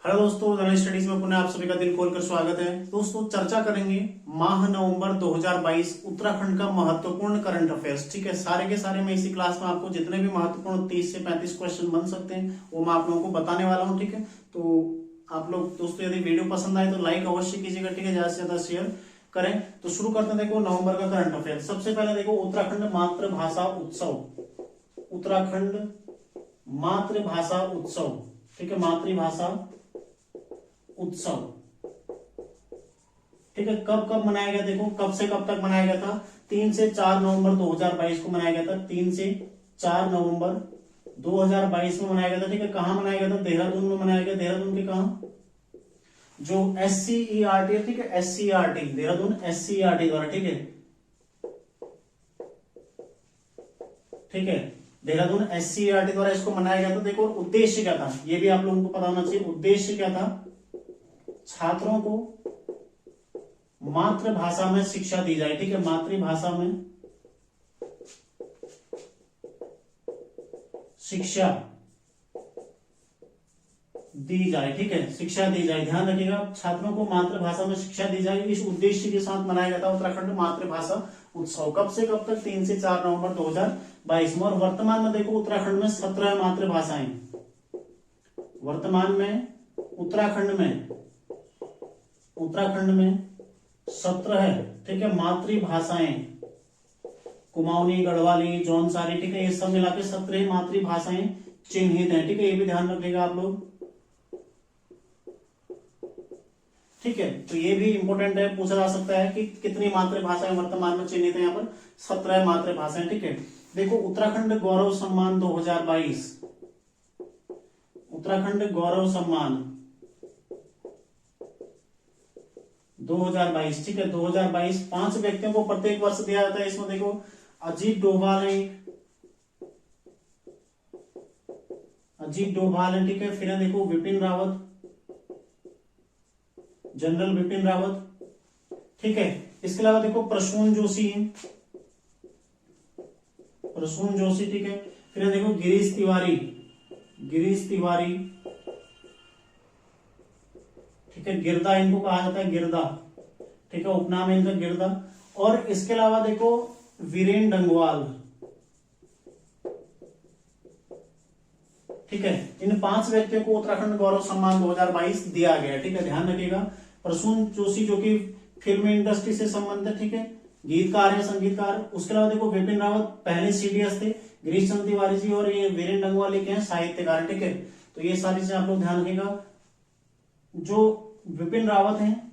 Hello दोस्तों, general studies में पुनः आप सभी का दिल खोलकर स्वागत है। दोस्तों, चर्चा करेंगे माह नवंबर 2022 उत्तराखंड का महत्वपूर्ण करंट अफेयर्स। ठीक है, सारे के सारे मैं इसी क्लास में आपको जितने भी महत्वपूर्ण 30 से 35 क्वेश्चन बन सकते हैं वो मैं आप लोगों को बताने वाला हूँ। ठीक है, तो आप लोग दोस्तों यदि वीडियो पसंद आए तो लाइक अवश्य कीजिएगा। ठीक है, ज्यादा से ज्यादा शेयर करें। तो शुरू करते हैं। देखो, नवंबर का करंट अफेयर। सबसे पहले देखो, उत्तराखंड मातृभाषा उत्सव। उत्तराखंड मातृभाषा उत्सव। ठीक है, मातृभाषा उत्सव। ठीक है, कब कब मनाया गया? देखो, कब से कब तक मनाया गया था? 3 से 4 नवंबर 2022 को मनाया गया था। 3 से 4 नवंबर 2022 में मनाया गया था। ठीक है, कहां मनाया गया था? देहरादून में मनाया गया। देहरादून के कहा? जो SCERT है, ठीक है, SCERT देहरादून SCERT द्वारा। ठीक है, ठीक है, देहरादून SCERT द्वारा इसको मनाया गया था। देखो, उद्देश्य क्या था ये भी आप लोगों को पता होना चाहिए। उद्देश्य क्या था? छात्रों को मातृभाषा में शिक्षा दी जाए। ठीक है, मातृभाषा में शिक्षा दी जाए। ठीक है, शिक्षा दी जाए। ध्यान रखिएगा, छात्रों को मातृभाषा में शिक्षा दी जाए, इस उद्देश्य के साथ मनाया गया था उत्तराखंड मातृभाषा उत्सव। कब से कब तक? 3 से 4 नवंबर 2022 में। और वर्तमान में देखो, उत्तराखंड में 17 मातृभाषाएं। वर्तमान में उत्तराखंड में 17 है। ठीक है, मातृभाषाएं। कुमाऊनी, गढ़वाली, जौनसारी, ठीक है, ये सब मिला के 17 मातृभाषाएं चिन्हित हैं। ठीक है, ये भी ध्यान रखिएगा आप लोग। ठीक है, तो ये भी इंपॉर्टेंट है, पूछा जा सकता है कि कितनी मातृभाषाएं वर्तमान में चिन्हित है। यहाँ पर 17 मातृभाषाएं। ठीक है, देखो, उत्तराखंड गौरव सम्मान 2022। उत्तराखंड गौरव सम्मान 2022। ठीक है, 2022 5 व्यक्तियों को प्रत्येक वर्ष दिया जाता है। इसमें देखो, अजीत डोभाल है, अजीत डोभाल है। ठीक है, फिर देखो विपिन रावत, जनरल विपिन रावत। ठीक है, इसके अलावा देखो प्रसून जोशी है, प्रसून जोशी। ठीक है, फिर देखो गिरीश तिवारी, गिरीश तिवारी। ठीक है, गिरदा इनको कहा जाता है, गिरदा। ठीक है, उपनाम है इनका गिरदा। और इसके अलावा देखो वीरेन डंगवाल। ठीक है, इन 5 व्यक्तियों को उत्तराखंड गौरव सम्मान 2022 दिया गया। ठीक है, ध्यान रखिएगा। प्रसून जोशी जो कि फिल्म इंडस्ट्री से संबंधित, ठीक है, गीतकार है, संगीतकार। उसके अलावा देखो विपिन रावत पहले CDS थे, गिरीश चंद्र तिवारी जी, और ये वीरेन डंगवाल के हैं साहित्यकार। ठीक है, तो ये सारी चीजें आप लोग ध्यान रखिएगा। जो विपिन रावत हैं,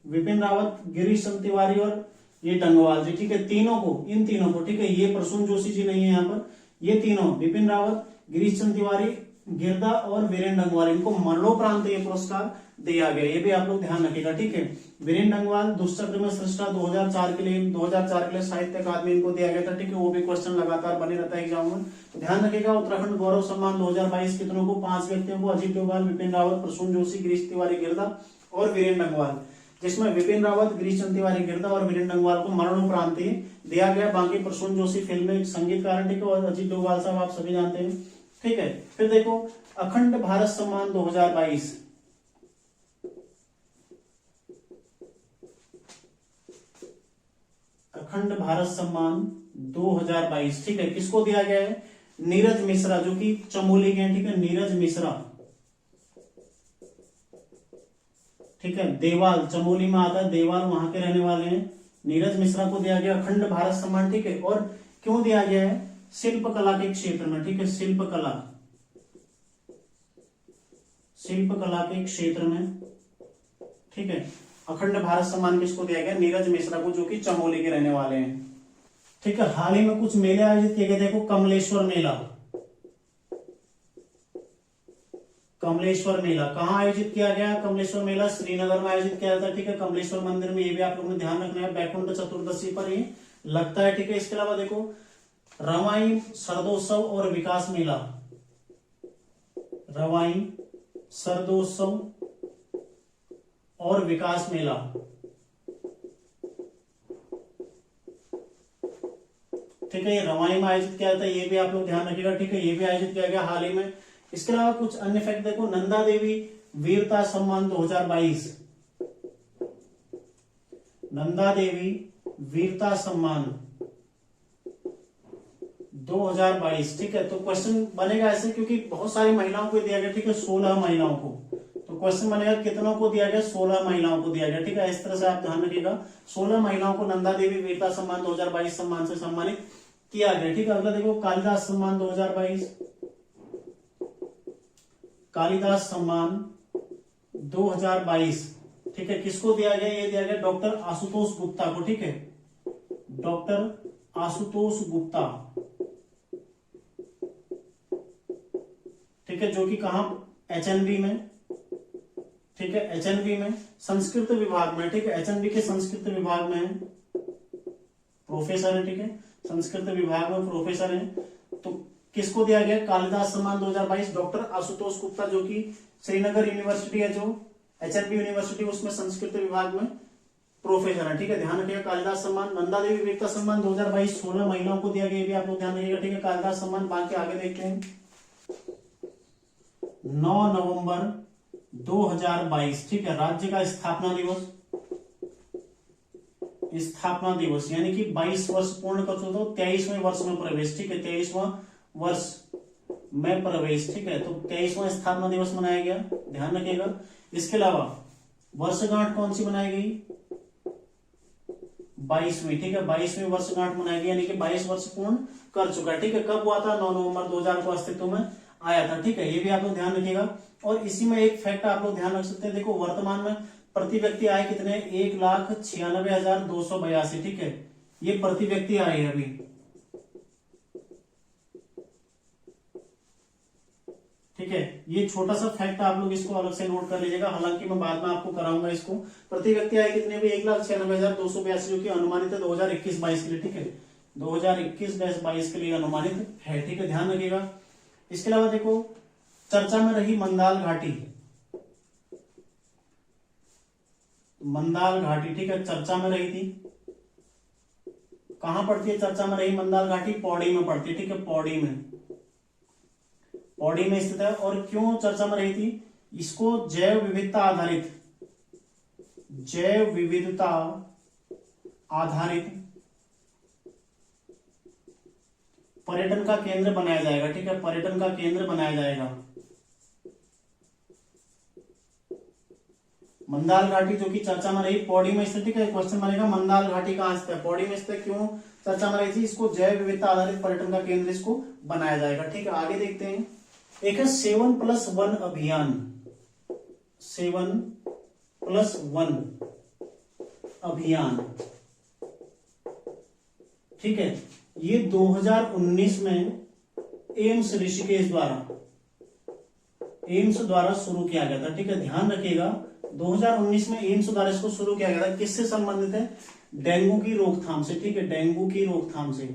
विपिन रावत, गिरीश चंद्र तिवारी और ये डंगवाल जी। ठीक है, तीनों को, इन तीनों को, ठीक है, ये प्रसून जोशी जी नहीं है यहाँ पर, ये तीनों विपिन रावत, गिरीश चंद्र तिवारी, गिरदा और वीरेन डंगवाल, इनको मरणोपरांत ये पुरस्कार दिया गया। ये भी आप लोग ध्यान रखिएगा। ठीक है, वीरेन डंगवाल दुष्चक्र में सृष्टा 2004 के लिए साहित्य अकादमी इनको दिया गया था। ठीक है, वो भी क्वेश्चन लगातार बने रहता है एग्जाम में, तो ध्यान रखिएगा। उत्तराखंड गौरव सम्मान 2022 कितनों को? 5 व्यक्तियों को, अजीत डोभाल, विपिन रावत, प्रसून जोशी, गिरीश तिवारी, गिरदा और वीरेन डंगवाल, जिसमें विपिन रावत, गिरीश चंद्र तिवारी, गिरदा और वीरेन डंगवाल को मरणोपरांत दिया गया। बाकी प्रसून जोशी फिल्म में संगीतकार। ठीक है, और अजीत डोभाल साहब आप सभी जानते हैं। ठीक है, फिर देखो अखंड भारत सम्मान 2022। अखंड भारत सम्मान 2022, ठीक है, किसको दिया गया है? नीरज मिश्रा, जो कि चमोली के हैं। ठीक है, नीरज मिश्रा। ठीक है, देवाल, चमोली में आता है देवाल, वहां के रहने वाले हैं। नीरज मिश्रा को दिया गया अखंड भारत सम्मान। ठीक है, और क्यों दिया गया है? शिल्प कला के क्षेत्र में। ठीक है, शिल्प कला, शिल्प कला के क्षेत्र में। ठीक है, अखंड भारत सम्मान किसको दिया गया? नीरज मिश्रा को, जो कि चमोली के रहने वाले हैं। ठीक है, हाल ही में कुछ मेले आयोजित किए गए। देखो, कमलेश्वर मेला, कमलेश्वर मेला कहाँ आयोजित किया गया? कमलेश्वर मेला श्रीनगर में आयोजित किया था। ठीक है, कमलेश्वर मंदिर में, ये भी आप लोगों ने ध्यान रखना है, बैकुंठ चतुर्दशी पर ये लगता है। ठीक है, इसके अलावा देखो रवाई शरदोत्सव और विकास मेला, रवाई शरदोत्सव और विकास मेला। ठीक है, ये रवाई में आयोजित किया था, ये भी आप लोग ध्यान रखिएगा। ठीक है, ये भी आयोजित किया गया हाल ही में। इसके अलावा कुछ अन्य फैक्ट देखो, नंदा देवी वीरता सम्मान 2022, नंदा देवी वीरता सम्मान 2022। ठीक है, तो क्वेश्चन बनेगा ऐसे, क्योंकि बहुत सारी महिलाओं को दिया गया। ठीक है, 16 महिलाओं को, तो क्वेश्चन बनेगा कितनों को दिया गया, 16 महिलाओं को दिया गया। ठीक है, इस तरह से आप ध्यान रखिएगा, 16 महिलाओं को नंदा देवी वीरता सम्मान 2022 सम्मान से सम्मानित किया गया। ठीक है, अगला देखो कालिदास सम्मान 2022, कालिदास सम्मान 2022। ठीक है, किसको दिया गया, ये दिया गया डॉक्टर आशुतोष गुप्ता को। ठीक है, डॉक्टर आशुतोष गुप्ता। ठीक है, जो कि कहां, एचएनबी में। ठीक है, एचएनबी में संस्कृत विभाग में। ठीक है, एचएनबी के संस्कृत विभाग में प्रोफेसर है। ठीक है, संस्कृत विभाग में प्रोफेसर है। तो किसको दिया गया, कालिदास सम्मान 2022 डॉक्टर आशुतोष गुप्ता, जो कि श्रीनगर यूनिवर्सिटी है, जो एचएनबी यूनिवर्सिटी, उसमें संस्कृत विभाग में प्रोफेसर है। ठीक है, ध्यान रखिएगा कालिदास सम्मान। नंदा देवी वीरता सम्मान 2022 16 महिलाओं को दिया गया, ये भी आप लोग ध्यान रखिएगा। ठीक है, कालिदास सम्मान। बाकी आगे देखते हैं, 9 नवंबर 2022। ठीक है, राज्य का स्थापना दिवस, स्थापना दिवस, यानी कि 22 वर्ष पूर्ण कर चुके, तो 23वें वर्ष में प्रवेश। ठीक है, 23वां वर्ष में प्रवेश। ठीक है, तो 23वां स्थापना दिवस मनाया गया, ध्यान रखिएगा। इसके अलावा वर्षगांठ कौन सी मनाई गई, 22वीं। ठीक है, 22वीं वर्षगांठ मनाई गई, यानी कि 22 वर्ष पूर्ण कर चुका है। ठीक है, कब हुआ था, 9 नवंबर 2000 को अस्तित्व में आया था। ठीक है, ये भी आप लोग ध्यान रखिएगा। और इसी में एक फैक्ट आप लोग ध्यान रख सकते हैं, देखो वर्तमान में प्रति व्यक्ति आय कितने, 1,96,282। ठीक है, ये प्रति व्यक्ति आय है अभी। ठीक है, ये छोटा सा फैक्ट आप लोग इसको अलग से नोट कर लीजिएगा, हालांकि मैं बाद में आपको कराऊंगा इसको। प्रति व्यक्ति आय कितने भी, 1,96,282, जो कि अनुमानित है 2021-22 के लिए। ठीक है, 2021-22 के लिए अनुमानित है। ठीक है, ध्यान रखिएगा। इसके अलावा देखो, चर्चा में रही मंदाल घाटी, मंदाल घाटी। ठीक है, चर्चा में रही थी, कहां पड़ती है चर्चा में रही मंदाल घाटी, पौड़ी में पड़ती है। ठीक है, पौड़ी में, पौड़ी में स्थित है। और क्यों चर्चा में रही थी, इसको जैव विविधता आधारित, जैव विविधता आधारित पर्यटन का केंद्र बनाया जाएगा। ठीक है, पर्यटन का केंद्र बनाया जाएगा। मंदाल घाटी जो कि चर्चा में रही, पौड़ी में स्थित। ठीक है, क्वेश्चन बनेगा मंदाल घाटी कहां स्थित है, पौड़ी में स्थित है, क्यों चर्चा में रही थी, इसको जैव विविधता आधारित पर्यटन का केंद्र इसको बनाया जाएगा। ठीक है, आगे देखते हैं, एक है 7+1 अभियान, 7+1 अभियान। ठीक है, ये 2019 में एम्स ऋषिकेश द्वारा, एम्स द्वारा शुरू किया गया था। ठीक है, ध्यान रखिएगा, 2019 में एम्स द्वारा इसको शुरू किया गया था। किससे संबंधित है, डेंगू की रोकथाम से। ठीक है, डेंगू की रोकथाम से।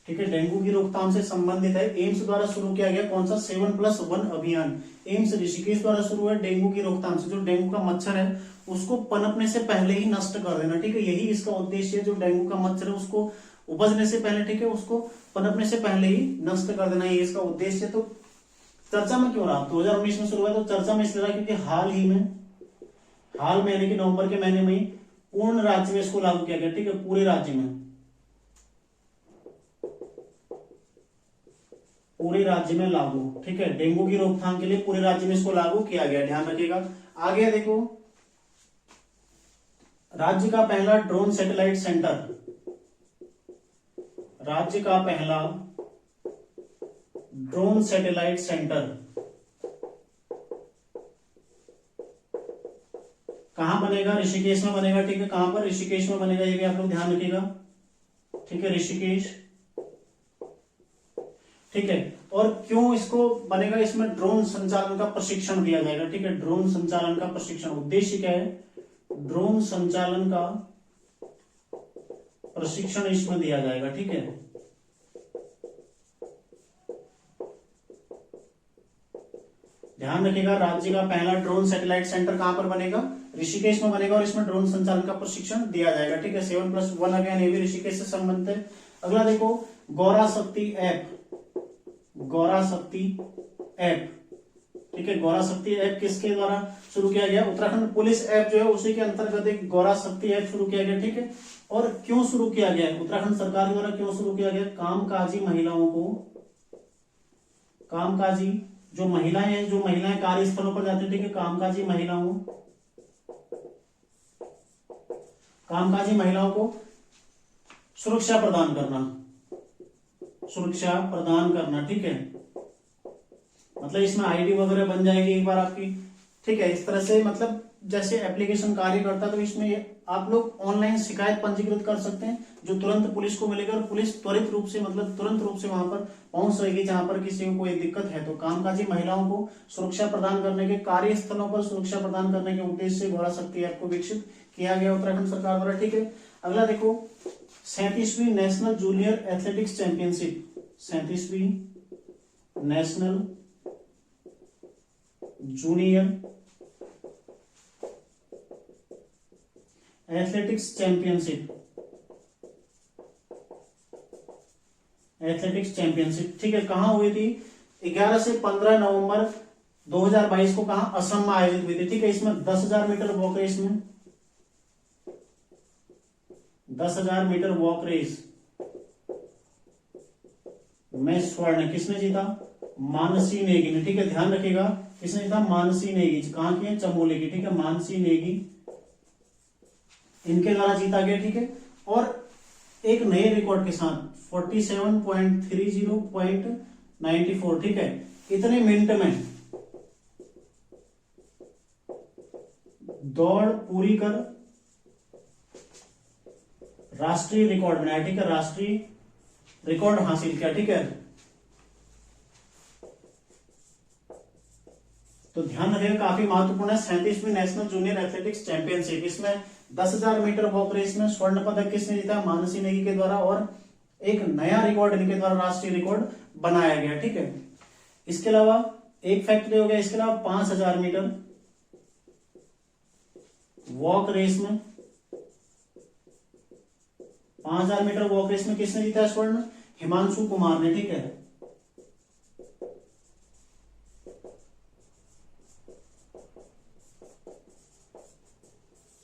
ठीक है, डेंगू की रोकथाम से संबंधित है, एम्स द्वारा शुरू किया गया। कौन सा, 7+1 अभियान, एम्स ऋषिकेश द्वारा शुरू है, डेंगू की रोकथाम से। जो डेंगू का मच्छर है उसको पनपने से पहले ही नष्ट कर देना। ठीक है, यही इसका उद्देश्य है, जो डेंगू का मच्छर है उसको उपजने से पहले, ठीक है, उसको पनपने से पहले ही नष्ट कर देना, ये इसका उद्देश्य है। तो चर्चा में क्यों रहा, 2019 में शुरू हुआ, तो चर्चा में इसलिए रहा क्योंकि हाल में यानी कि नवंबर के महीने में ही पूर्ण राज्य में इसको लागू किया गया। ठीक है, पूरे राज्य में, पूरे राज्य में लागू। ठीक है, डेंगू की रोकथाम के लिए पूरे राज्य में इसको लागू किया गया, ध्यान रखिएगा। आगे देखो, राज्य का पहला ड्रोन सैटेलाइट सेंटर, राज्य का पहला ड्रोन सैटेलाइट सेंटर कहां बनेगा, ऋषिकेश में बनेगा। ठीक है, कहां पर, ऋषिकेश में बनेगा, ये भी आप लोग ध्यान रखिएगा। ठीक है, ऋषिकेश। ठीक है, और क्यों इसको बनेगा, इसमें ड्रोन संचालन का प्रशिक्षण दिया जाएगा। ठीक है, ड्रोन संचालन का प्रशिक्षण, उद्देश्य क्या है, ड्रोन संचालन का प्रशिक्षण इसमें दिया जाएगा। ठीक है, ध्यान रखिएगा, राज्य का पहला ड्रोन सैटेलाइट सेंटर कहां पर बनेगा, ऋषिकेश में बनेगा और इसमें ड्रोन संचालन का प्रशिक्षण दिया जाएगा। ठीक है, 7+1 अगेन ये भी ऋषिकेश से संबंधित है। अगला देखो गौरा शक्ति ऐप, गौरा शक्ति ऐप। ठीक है, गौरा शक्ति ऐप किसके द्वारा शुरू किया गया, उत्तराखंड पुलिस ऐप जो है उसी के अंतर्गत एक गौरा शक्ति ऐप शुरू किया गया। ठीक है, और क्यों शुरू किया गया, उत्तराखंड सरकार द्वारा क्यों शुरू किया गया, कामकाजी महिलाओं को, कामकाजी जो महिलाएं हैं, जो महिलाएं कार्यस्थलों पर जाती है, ठीक है, कामकाजी महिलाओं, कामकाजी महिलाओं को सुरक्षा प्रदान करना, सुरक्षा प्रदान करना। ठीक है, मतलब इसमें आईडी वगैरह बन जाएगी एक बार आपकी। ठीक है, इस तरह से मतलब जैसे एप्लीकेशन कार्य करता है, तो इसमें आप लोग ऑनलाइन शिकायत पंजीकृत कर सकते हैं, जो तुरंत पुलिस को मिलेगा और पुलिस त्वरित रूप से मतलब तुरंत रूप से वहां पर पहुंच सकेगी जहां पर किसी को कोई दिक्कत है। तो कामकाजी महिलाओं को सुरक्षा प्रदान करने के, कार्यस्थलों पर सुरक्षा प्रदान करने के उद्देश्य से गौरा शक्ति ऐप को विकसित किया गया उत्तराखंड सरकार द्वारा। ठीक है, अगला देखो 37वीं नेशनल जूनियर एथलेटिक्स चैंपियनशिप, 37वीं national junior athletics championship, athletics championship. ठीक है, कहां हुई थी, 11 से 15 नवंबर 2022 को कहा, असम में आयोजित हुई थी। ठीक है, इसमें 10,000 मीटर वॉक रेस में, 10,000 मीटर वॉक रेस में स्वर्ण किसने जीता, मानसी नेगी ने। ठीक है, ध्यान रखिएगा किसने जीता, मानसी नेगी, कहां की है, चमोली की। ठीक है, मानसी नेगी इनके द्वारा जीता गया। ठीक है, और एक नए रिकॉर्ड के साथ 47.30.94। ठीक है, इतने मिनट में दौड़ पूरी कर राष्ट्रीय रिकॉर्ड बनाया। ठीक है, राष्ट्रीय रिकॉर्ड हासिल किया। ठीक है, तो ध्यान रखिएगा काफी महत्वपूर्ण है। 37वीं नेशनल जूनियर एथलेटिक्स चैंपियनशिप, इसमें 10,000 मीटर वॉक रेस में स्वर्ण पदक किसने जीता, मानसी नेगी के द्वारा, और एक नया रिकॉर्ड इनके द्वारा राष्ट्रीय रिकॉर्ड बनाया गया। ठीक है, इसके अलावा एक फैक्ट हो गया, इसके अलावा 5,000 मीटर वॉक रेस में, 5,000 मीटर वॉक रेस में किसने जीता स्वर्ण, हिमांशु कुमार ने। ठीक है,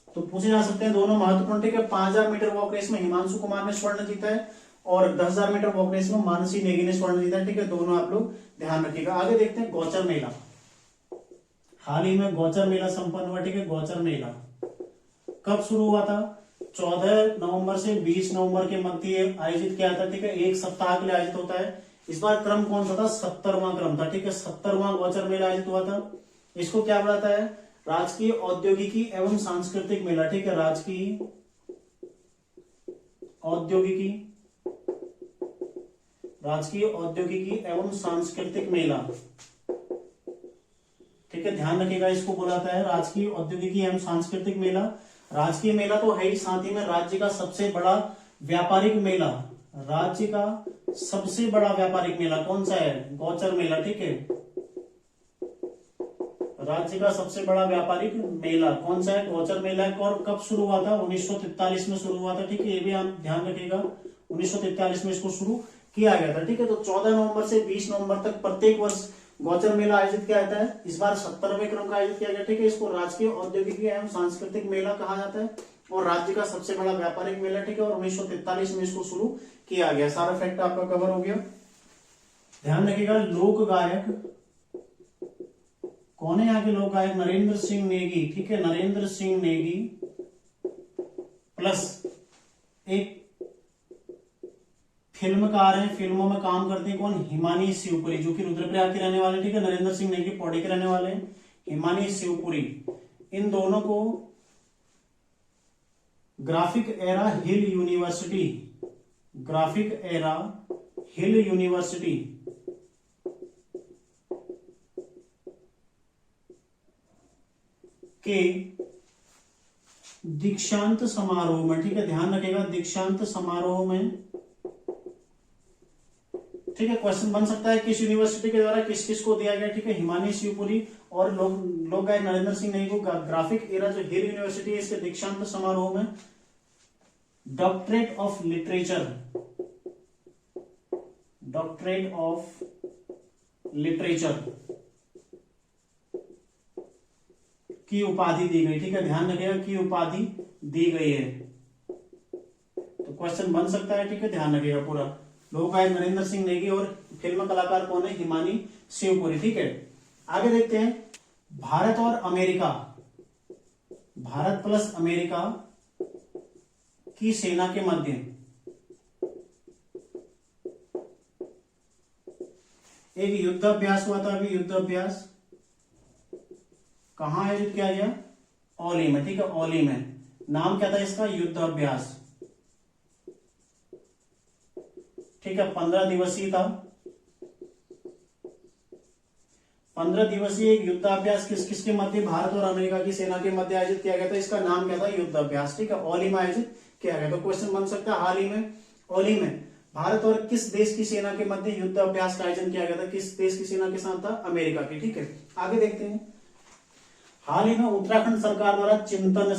तो पूछे जा सकते हैं दोनों महत्वपूर्ण। ठीक है, 5,000 मीटर वॉक रेस में हिमांशु कुमार ने स्वर्ण जीता है और 10,000 मीटर वॉक रेस में मानसी नेगी ने स्वर्ण जीता है। ठीक है, दोनों आप लोग ध्यान रखिएगा। आगे देखते हैं गौचर मेला। हाल ही में गौचर मेला संपन्न हुआ। ठीक है, गौचर मेला कब शुरू हुआ था, 14 नवंबर से 20 नवंबर के मध्य आयोजित किया था। ठीक है, एक सप्ताह के लिए आयोजित होता है। इस बार क्रम कौन सा था, 70वां क्रम था। ठीक है, 70वां गौचर मेला आयोजित हुआ था। इसको क्या बुलाता है, राजकीय औद्योगिकी एवं सांस्कृतिक मेला। ठीक है, राजकीय औद्योगिकी, राजकीय औद्योगिकी एवं सांस्कृतिक मेला। ठीक है, ध्यान रखिएगा, इसको बुलाता है राजकीय औद्योगिकी एवं सांस्कृतिक मेला। राजकीय मेला तो है ही, साथ ही में राज्य का सबसे बड़ा व्यापारिक मेला, राज्य का सबसे बड़ा व्यापारिक मेला कौन सा है, गौचर मेला। ठीक है, राज्य का सबसे बड़ा व्यापारिक मेला कौन सा है, गौचर मेला। और कब शुरू हुआ था, 1943 में शुरू हुआ था। ठीक है, ये भी आप ध्यान रखिएगा, 1943 में इसको शुरू किया गया था। ठीक है, तो 14 नवंबर से 20 नवंबर तक प्रत्येक वर्ष गौचर मेला आयोजित किया जाता है। इस बार 70वें क्रम का आयोजित किया गया। ठीक है, इसको राजकीय औद्योगिकी एवं सांस्कृतिक मेला कहा जाता है और राज्य का सबसे बड़ा व्यापारिक मेला। ठीक है, और 1943 में इसको शुरू किया गया। सारा फैक्ट आपका कवर हो गया। ध्यान रखिएगा, लोक गायक कौन है यहाँ के लोक गायक, नरेंद्र सिंह नेगी। ठीक है, नरेंद्र सिंह नेगी प्लस एक फिल्मकार हैं, फिल्मों में काम करते हैं कौन, हिमानी शिवपुरी, जो कि रुद्रप्रयाग के रहने वाले। ठीक है, नरेंद्र सिंह नेगी पौड़ी के रहने वाले हैं, हिमानी शिवपुरी। इन दोनों को ग्राफिक एरा हिल यूनिवर्सिटी, ग्राफिक एरा हिल यूनिवर्सिटी के दीक्षांत समारोह में, ठीक है ध्यान रखिएगा, दीक्षांत समारोह में ठीक है, क्वेश्चन बन सकता है किस यूनिवर्सिटी के द्वारा किस किस को दिया गया, ठीक है, हिमानी शिवपुरी और लोक गायक नरेंद्र सिंह नेगी को ग्राफिक एरा जो हिर यूनिवर्सिटी है इसके दीक्षांत समारोह में डॉक्टरेट ऑफ लिटरेचर की उपाधि दी गई, ठीक है, ध्यान रखिएगा की उपाधि दी गई है, तो क्वेश्चन बन सकता है, ठीक है, ध्यान रखिएगा पूरा। लोक गायक नरेंद्र सिंह नेगी और फिल्म कलाकार कौन है, हिमानी शिवपुरी, ठीक है। आगे देखते हैं भारत और अमेरिका, भारत प्लस अमेरिका की सेना के मध्य एक युद्धाभ्यास हुआ था। अभी युद्धाभ्यास कहां आयोजित किया गया, औली में, ठीक है, औली में। नाम क्या था इसका, युद्धाभ्यास, ठीक है, 15 दिवसीय था। 15 दिवसीय एक युद्धाभ्यास किस किस के मध्य, भारत और अमेरिका की सेना के मध्य आयोजित किया गया था। इसका नाम क्या था, युद्धाभ्यास, ठीक है, औली में आयोजित किया गया। तो क्वेश्चन बन सकता है हाल ही में औली में भारत और किस देश की सेना के मध्य युद्धाभ्यास का आयोजन किया गया था, किस देश की सेना के साथ था, अमेरिका की, ठीक है। आगे देखते हैं हाल ही में उत्तराखंड सरकार द्वारा चिंतन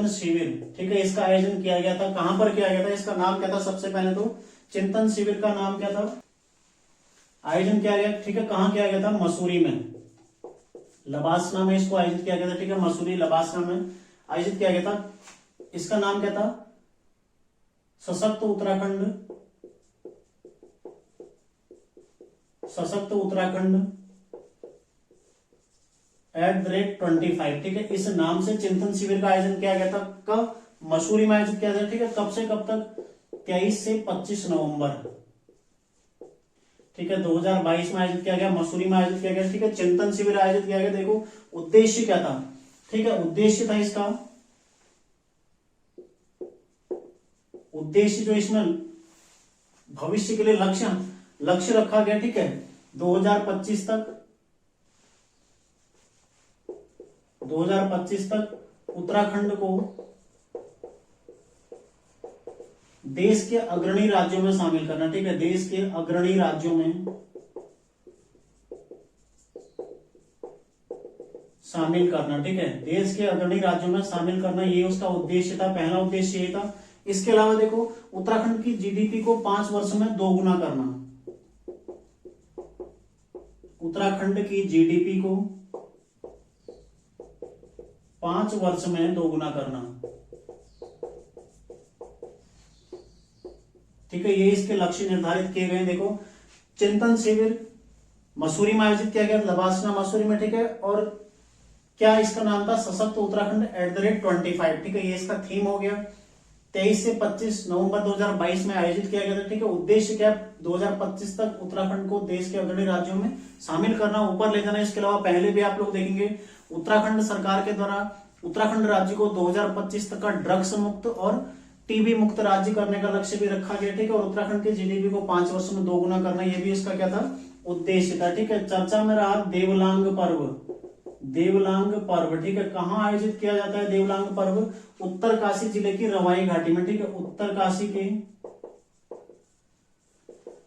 शिविर, ठीक है, इसका आयोजन किया गया था। कहां पर किया गया था, इसका नाम क्या था, सबसे पहले तो चिंतन शिविर का नाम क्या था, आयोजन किया गया, ठीक है, कहां किया गया था, मसूरी में, लबासना में इसको आयोजित किया गया था, ठीक है, मसूरी लबासना में आयोजित किया गया था। इसका नाम क्या था, सशक्त उत्तराखंड @25, ठीक है, इस नाम से चिंतन शिविर का आयोजन किया गया था। कब, मसूरी में आयोजित किया गया, ठीक है, कब से कब तक, 23 से 25 नवंबर, ठीक है, 2022 में आयोजित किया गया, मसूरी में आयोजित किया गया, ठीक है, चिंतन शिविर आयोजित किया गया। देखो उद्देश्य क्या था, ठीक है, उद्देश्य था इसका, उद्देश्य जो इसमें भविष्य के लिए लक्ष्य रखा गया, ठीक है, 2025 तक उत्तराखंड को देश के अग्रणी राज्यों में शामिल करना, ठीक है, देश के अग्रणी राज्यों में शामिल करना, ठीक है, देश के अग्रणी राज्यों में शामिल करना, ये उसका उद्देश्य था, पहला उद्देश्य ये था। इसके अलावा देखो उत्तराखंड की जीडीपी को 5 वर्ष में दोगुना करना, उत्तराखंड की जीडीपी को 5 वर्ष में दोगुना करना, ठीक है, ये इसके लक्ष्य निर्धारित किए गए। देखो चिंतन शिविर मसूरी में आयोजित किया गया, लबासना मसूरी में, ठीक है, और क्या इसका नाम था, सशक्त उत्तराखंड @25, ठीक है, ये इसका थीम हो गया। 23 से 25 नवंबर 2022 में आयोजित किया गया था, ठीक है। उद्देश्य क्या, 2025 तक उत्तराखंड को देश के अग्रणी राज्यों में शामिल करना, ऊपर ले जाना। इसके अलावा पहले भी आप लोग देखेंगे उत्तराखंड सरकार के द्वारा उत्तराखंड राज्य को 2025 तक का ड्रग्स मुक्त और टीबी मुक्त राज्य करने का लक्ष्य भी रखा गया, ठीक है, और उत्तराखंड की जीडीपी को 5 वर्ष में दोगुना करना, यह भी इसका क्या था, उद्देश्य था, ठीक है। चर्चा में रहा देवलांग पर्व, ठीक है, कहां आयोजित किया जाता है देवलांग पर्व, उत्तरकाशी जिले की रवाई घाटी में, ठीक है,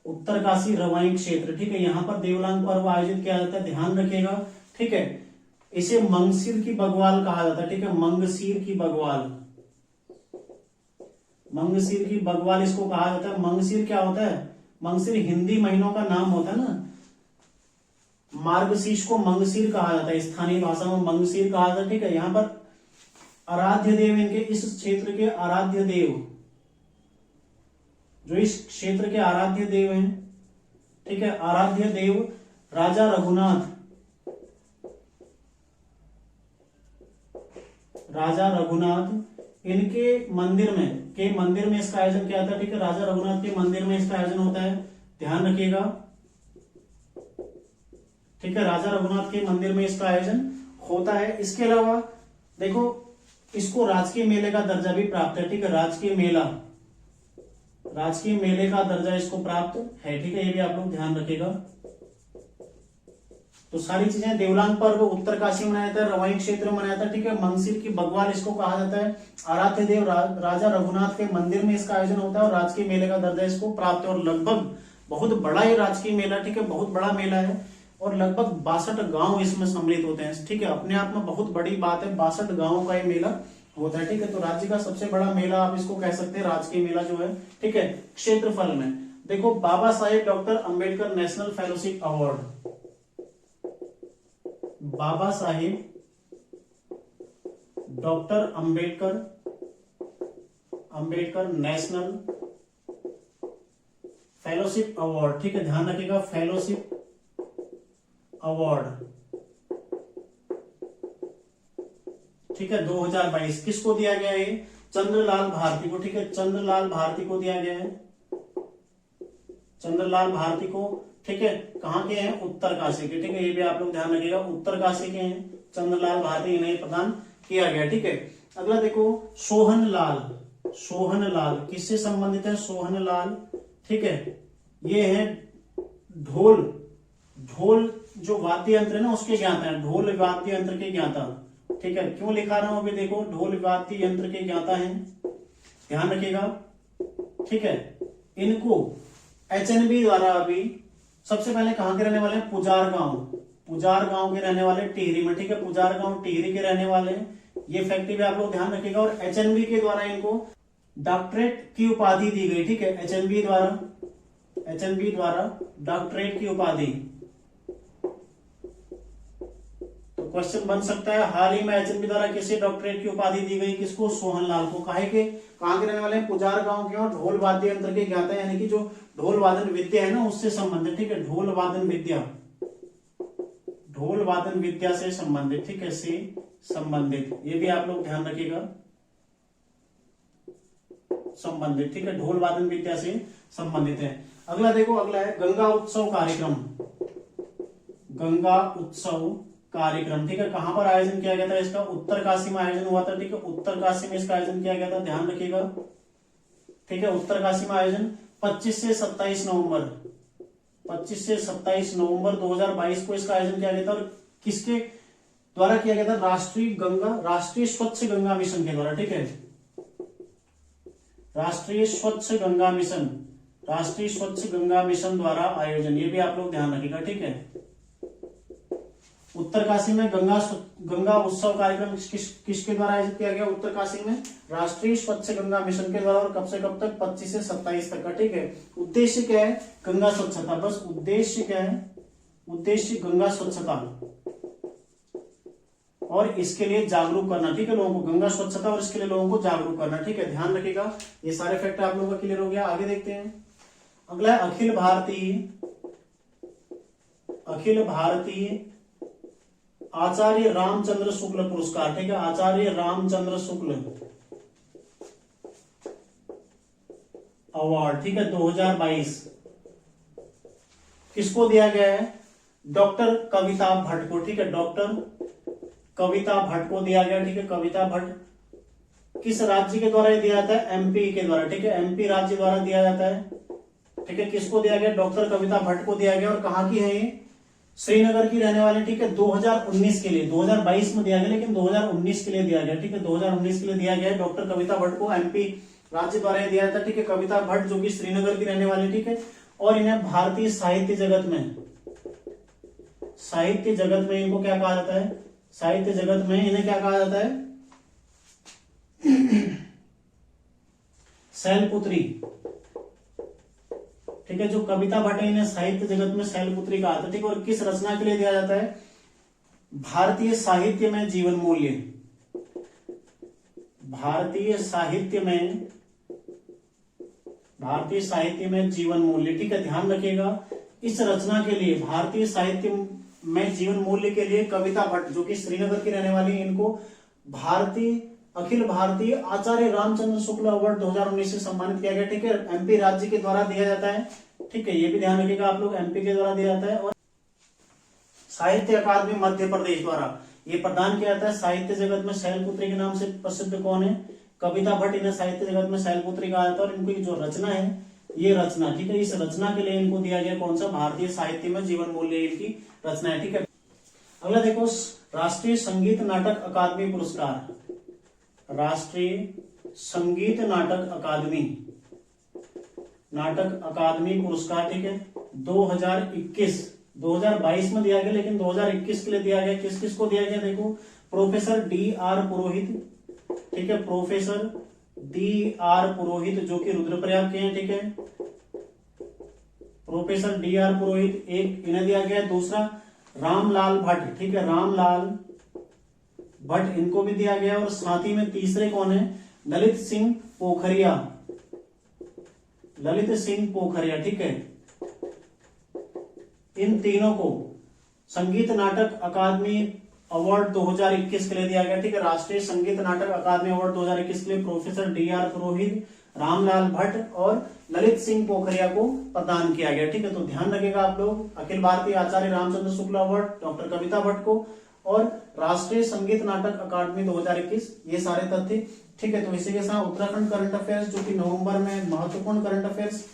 उत्तरकाशी रवाई क्षेत्र, ठीक है, यहां पर देवलांग पर्व आयोजित किया जाता है, ध्यान रखिएगा, ठीक है। इसे मंगसीर की बगवाल कहा जाता है, ठीक है, मंगसीर की बगवाल इसको कहा जाता है। मंगसीर क्या होता है, मंगसीर हिंदी महीनों का नाम होता है ना, मार्गशीर्ष को मंगसीर कहा जाता है, स्थानीय भाषा में मंगसीर कहा जाता है, ठीक है। यहां पर आराध्य देव, इनके इस क्षेत्र के आराध्य देव, जो इस क्षेत्र के आराध्य देव हैं, ठीक है, आराध्य देव राजा रघुनाथ इनके मंदिर में इसका आयोजन किया था, ठीक है, राजा रघुनाथ के मंदिर में इसका आयोजन होता है, ध्यान रखिएगा, ठीक है, राजा रघुनाथ के मंदिर में इसका आयोजन होता है। इसके अलावा देखो इसको राजकीय मेले का दर्जा भी प्राप्त है, ठीक है, राजकीय मेले का दर्जा इसको प्राप्त है, ठीक है, ये भी आप लोग ध्यान रखिएगा। तो सारी चीजें, देवलांग पर्व उत्तरकाशी में मनाया जाता है, रवाई क्षेत्र में मनाया जाता है, ठीक है। मंगसिर की बग्वाल इसको कहा जाता है। आराध्य देव राजा रघुनाथ के मंदिर में इसका आयोजन होता है और राजकीय मेले का दर्जा इसको प्राप्त है। और लगभग बहुत बड़ा ये राजकीय मेला, ठीक है, बहुत बड़ा मेला है और लगभग 62 गांव इसमें सम्मिलित होते हैं, ठीक है। अपने आप में बहुत बड़ी बात है, 62 गांवों का ये मेला होता है, ठीक है। तो राज्य का सबसे बड़ा मेला आप इसको कह सकते हैं, राजकीय मेला जो है, ठीक है। क्षेत्रफल में देखो, Baba Saheb doctor Ambedkar national fellowship award, Baba Saheb doctor Ambedkar national fellowship award, ठीक है, ध्यान रखिएगा, फेलोशिप अवार्ड, ठीक है, 2022 किसको दिया गया है? चंद्रलाल भारती को, ठीक है, चंद्रलाल भारती को दिया गया है, चंद्रलाल भारती को, ठीक है। कहाँ के हैं? उत्तरकाशी के, ठीक है, ये भी आप लोग ध्यान रखिएगा, उत्तरकाशी के हैं चंद्रलाल भारती, इन्हें प्रदान किया गया, ठीक है। अगला देखो, सोहनलाल, सोहनलाल किससे संबंधित है? सोहनलाल, ठीक है, ये है ढोल, ढोल जो वाद्य यंत्र है ना उसके ज्ञाता है, ढोल वाद्य यंत्र के ज्ञाता, ठीक है। क्यों लिखा रहा हूं अभी देखो, ढोल वाद्य यंत्र के ज्ञाता हैं, ध्यान रखिएगा, ठीक है। इनको एचएनबी द्वारा, अभी सबसे पहले कहां के रहने वाले हैं? पुजार गांव, पुजार गांव के रहने वाले, टिहरी में, ठीक है, पुजार गांव टिहरी के रहने वाले हैं, ये फैक्ट भी आप लोग ध्यान रखिएगा। और एचएनबी के द्वारा इनको डॉक्टरेट की उपाधि दी गई, ठीक है, एचएनबी द्वारा डॉक्टरेट की उपाधि। तो क्वेश्चन बन सकता है, हाल ही में एचएनबी द्वारा किसे डॉक्टरेट की उपाधि दी गई? किसको? सोहनलाल को। काहे के? कहां के रहने वाले हैं? पुजार गांव के और ढोल वाद्य यंत्र के ज्ञाता है, यानी कि जो ढोल वादन विद्या है ना उससे संबंधित, ठीक है, ढोल वादन विद्या, ढोल वादन विद्या से संबंधित, ठीक है, से संबंधित, ये भी आप लोग ध्यान रखिएगा, संबंधित, ठीक है, ढोल वादन विद्या से संबंधित है। अगला देखो, अगला है गंगा उत्सव कार्यक्रम, गंगा उत्सव कार्यक्रम, ठीक है, कहां पर आयोजन किया गया था इसका? उत्तरकाशी में आयोजन हुआ था, ठीक है, उत्तरकाशी में इसका आयोजन किया गया था, ध्यान रखिएगा, ठीक है। उत्तरकाशी में आयोजन 25 से 27 नवंबर, 25 से 27 नवंबर 2022 को इसका आयोजन किया गया था। और किसके द्वारा किया गया था? राष्ट्रीय स्वच्छ गंगा मिशन के द्वारा, ठीक है, राष्ट्रीय स्वच्छ गंगा मिशन द्वारा आयोजन, ये भी आप लोग ध्यान रखिएगा, ठीक है। उत्तरकाशी में गंगा उत्सव कार्यक्रम किसके द्वारा आयोजित किया गया? उत्तरकाशी में राष्ट्रीय स्वच्छ गंगा मिशन के द्वारा, और कब से कब तक? 25 से 27 तक का, ठीक है। उद्देश्य क्या है? गंगा स्वच्छता, बस उद्देश्य क्या है? उद्देश्य गंगा स्वच्छता और इसके लिए जागरूक करना, ठीक है, लोगों को, गंगा स्वच्छता और इसके लिए लोगों को जागरूक करना, ठीक है, ध्यान रखिएगा। ये सारे फैक्टर आप लोगों का क्लियर हो गया। आगे देखते हैं, अगला है अखिल भारतीय आचार्य रामचंद्र शुक्ल पुरस्कार, ठीक है, आचार्य रामचंद्र शुक्ल अवार्ड, ठीक है, 2022 किसको दिया गया है? डॉक्टर कविता भट्ट को, ठीक है, डॉक्टर कविता भट्ट को दिया गया, ठीक है, कविता भट्ट। किस राज्य के द्वारा दिया जाता है? एमपी के द्वारा, ठीक है, एमपी राज्य द्वारा दिया जाता है, ठीक है। किसको दिया गया? डॉक्टर कविता भट्ट को दिया गया। और कहां की है ये? श्रीनगर की रहने वाले, ठीक है, 2019 के लिए, 2022 में दिया गया लेकिन 2019 के लिए दिया गया, ठीक है, 2019 के लिए दिया गया। डॉक्टर कविता भट्ट को एमपी राज्य द्वारा दिया जाता है, ठीक है, कविता भट्ट जो कि श्रीनगर की रहने वाली, ठीक है। और इन्हें भारतीय साहित्य जगत में इनको क्या कहा जाता है? साहित्य जगत में इन्हें क्या कहा जाता है? शैलपुत्री, ठीक है, जो कविता भट्ट है इन्हें साहित्य जगत में शैलपुत्री कहा जाता है, ठीक है। और किस रचना के लिए दिया जाता है? भारतीय साहित्य में जीवन मूल्य, भारतीय साहित्य में जीवन मूल्य, ठीक है, ध्यान रखिएगा। इस रचना के लिए, भारतीय साहित्य में जीवन मूल्य के लिए कविता भट्ट जो कि श्रीनगर की रहने वाली, इनको अखिल भारतीय आचार्य रामचंद्र शुक्ल अवार्ड 2019 से सम्मानित किया गया, ठीक है, एमपी राज्य के द्वारा दिया जाता है, ठीक है, ये भी ध्यान रखिएगा आप लोग, एमपी के द्वारा दिया जाता है। और साहित्य अकादमी मध्य प्रदेश द्वारा ये प्रदान किया जाता है। साहित्य जगत में शैलपुत्री के नाम से प्रसिद्ध कौन है? कविता भट्ट, इन्हें साहित्य जगत में शैलपुत्री कहा जाता है। और इनकी जो रचना है, ये रचना, ठीक है, इस रचना के लिए इनको दिया गया कौन सा? भारतीय साहित्य में जीवन मूल्य, इनकी रचना है, ठीक है। अगला देखो, राष्ट्रीय संगीत नाटक अकादमी पुरस्कार, राष्ट्रीय संगीत नाटक अकादमी पुरस्कार, ठीक है, 2021, 2022 में दिया गया, लेकिन 2021 के लिए दिया गया। किस किस को दिया गया देखो, प्रोफेसर D.R. पुरोहित, ठीक है, प्रोफेसर D.R. पुरोहित जो कि रुद्रप्रयाग के हैं, ठीक है, प्रोफेसर D.R. पुरोहित एक इन्हें दिया गया। दूसरा रामलाल भट्ट, ठीक है, रामलाल भट्ट इनको भी दिया गया। और साथ ही में तीसरे कौन है, ललित सिंह पोखरिया, ललित सिंह पोखरिया, ठीक है। इन तीनों को संगीत नाटक अकादमी अवार्ड 2021 के लिए दिया गया, ठीक है। राष्ट्रीय संगीत नाटक अकादमी अवार्ड 2021 के लिए प्रोफेसर D.R. पुरोहित, रामलाल भट्ट और ललित सिंह पोखरिया को प्रदान किया गया, ठीक है। तो ध्यान रखिएगा आप लोग, अखिल भारतीय आचार्य रामचंद्र शुक्ला अवार्ड डॉक्टर कविता भट्ट को और राष्ट्रीय संगीत नाटक अकादमी 2021, ये सारे तथ्य, ठीक है। तो इसी के साथ उत्तराखंड करंट अफेयर्स जो कि नवंबर में महत्वपूर्ण करंट अफेयर्स,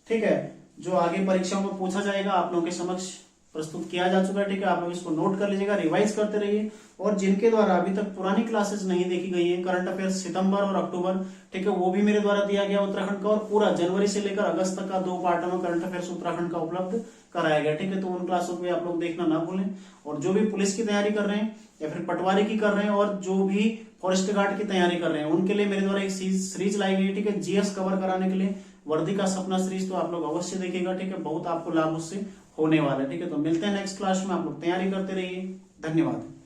ठीक है, जो आगे परीक्षाओं में पूछा जाएगा, आप लोगों के समक्ष प्रस्तुत किया जा चुका है, ठीक है। आप लोग इसको नोट कर लीजिएगा, रिवाइज करते रहिए। और जिनके द्वारा अभी तक पुरानी क्लासेस नहीं देखी गई है, करंट अफेयर्स सितंबर और अक्टूबर, ठीक है, वो भी मेरे द्वारा दिया गया उत्तराखंड का। और पूरा जनवरी से लेकर अगस्त तक का 2 पार्टों में करंट अफेयर्स उत्तराखंड का उपलब्ध कराया गया, ठीक है। तो उन क्लासों को आप लोग देखना ना भूलें। और जो भी पुलिस की तैयारी कर रहे हैं या फिर पटवारी की कर रहे हैं और जो भी फॉरेस्ट गार्ड की तैयारी कर रहे हैं, उनके लिए मेरे द्वारा एक सीरीज लाई गई है, ठीक है, जीएस कवर कराने के लिए वर्दी का सपना सीरीज। तो आप लोग अवश्य देखिएगा, ठीक है, बहुत आपको लाभ उससे होने वाला है, ठीक है। तो मिलते हैं नेक्स्ट क्लास में, आप लोग तैयारी करते रहिए। धन्यवाद।